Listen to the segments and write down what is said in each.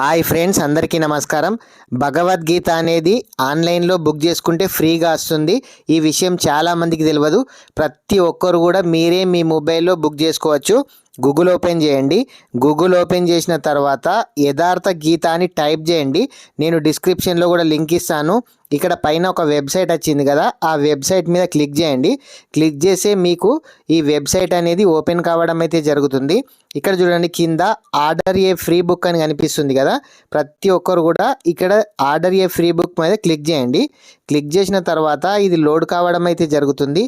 Hi friends, అందరికీ నమస్కారం. భగవద్గీత అనేది ఆన్లైన్లో బుక్ చేసుకుంటే ఫ్రీగా వస్తుంది. ఈ విషయం చాలామందికి తెలియదు. ప్రతి ఒక్కరు కూడా మీరే మీ మొబైల్లో బుక్ చేసుకోవచ్చు. గూగుల్ ఓపెన్ చేయండి. గూగుల్ ఓపెన్ చేసిన తర్వాత యథార్థ గీత అని టైప్ చేయండి. నేను డిస్క్రిప్షన్లో కూడా లింక్ ఇస్తాను. ఇక్కడ పైన ఒక వెబ్సైట్ వచ్చింది కదా, ఆ వెబ్సైట్ మీద క్లిక్ చేయండి. క్లిక్ చేస్తే మీకు ఈ వెబ్సైట్ అనేది ఓపెన్ కావడం అయితే జరుగుతుంది. ఇక్కడ చూడండి, కింద ఆర్డర్ ఏ ఫ్రీ బుక్ అని కనిపిస్తుంది కదా. ప్రతి ఒక్కరు కూడా ఇక్కడ ఆర్డర్ ఏ ఫ్రీ బుక్ మీద క్లిక్ చేయండి. క్లిక్ చేసిన తర్వాత ఇది లోడ్ కావడం అయితే జరుగుతుంది.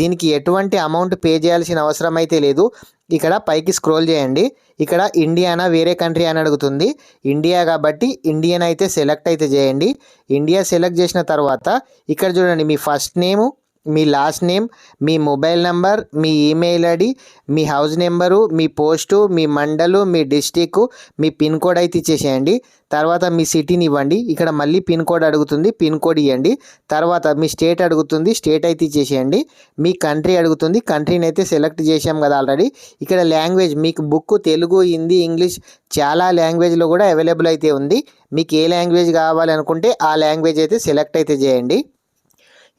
దీనికి ఎటువంటి అమౌంట్ పే చేయాల్సిన అవసరం అయితే లేదు. ఇక్కడ పైకి స్క్రోల్ చేయండి. ఇక్కడ ఇండియానా వేరే కంట్రీ అని అడుగుతుంది. ఇండియా కాబట్టి ఇండియన్ అయితే సెలెక్ట్ అయితే చేయండి. ఇండియా సెలెక్ట్ చేసిన తర్వాత ఇక్కడ చూడండి, మీ ఫస్ట్ నేము, మీ లాస్ట్ నేమ్, మీ మొబైల్ నెంబర్, మీ ఈమెయిల్ ఐడి, మీ హౌస్ నెంబరు, మీ పోస్టు, మీ మండలు, మీ డిస్టిక్, మీ పిన్ కోడ్ అయితే ఇచ్చేసేయండి. తర్వాత మీ సిటీని ఇవ్వండి. ఇక్కడ మళ్ళీ పిన్ కోడ్ అడుగుతుంది, పిన్ కోడ్ ఇవ్వండి. తర్వాత మీ స్టేట్ అడుగుతుంది, స్టేట్ అయితే ఇచ్చేసేయండి. మీ కంట్రీ అడుగుతుంది, కంట్రీని అయితే సెలెక్ట్ చేసాం కదా ఆల్రెడీ. ఇక్కడ లాంగ్వేజ్ మీకు బుక్ తెలుగు, హిందీ, ఇంగ్లీష్ చాలా లాంగ్వేజ్లో కూడా అవైలబుల్ అయితే ఉంది. మీకు ఏ లాంగ్వేజ్ కావాలనుకుంటే ఆ లాంగ్వేజ్ అయితే సెలెక్ట్ అయితే చేయండి.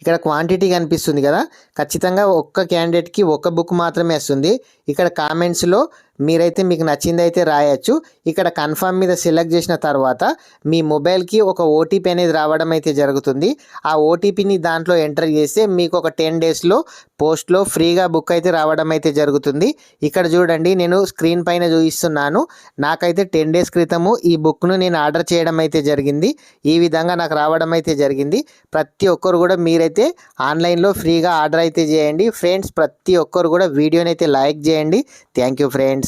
ఇక్కడ క్వాంటిటీ కనిపిస్తుంది కదా, ఖచ్చితంగా ఒక్క క్యాండిడేట్కి ఒక్క బుక్ మాత్రమే వస్తుంది. ఇక్కడ కామెంట్స్లో మీరైతే మీకు నచ్చింది అయితే రాయొచ్చు. ఇక్కడ కన్ఫర్మ్ మీద సెలెక్ట్ చేసిన తర్వాత మీ మొబైల్కి ఒక ఓటీపీ అనేది రావడం అయితే జరుగుతుంది. ఆ ఓటీపీని దాంట్లో ఎంటర్ చేస్తే మీకు ఒక 10 డేస్లో పోస్ట్లో ఫ్రీగా బుక్ అయితే రావడం అయితే జరుగుతుంది. ఇక్కడ చూడండి, నేను స్క్రీన్ పైన చూపిస్తున్నాను. నాకైతే 10 డేస్ క్రితము ఈ బుక్ను నేను ఆర్డర్ చేయడం అయితే జరిగింది. ఈ విధంగా నాకు రావడం అయితే జరిగింది. ప్రతి ఒక్కరు కూడా మీరైతే ఆన్లైన్లో ఫ్రీగా ఆర్డర్ అయితే చేయండి ఫ్రెండ్స్. ప్రతి ఒక్కరు కూడా వీడియోని అయితే లైక్ చేయండి. Thank you friends.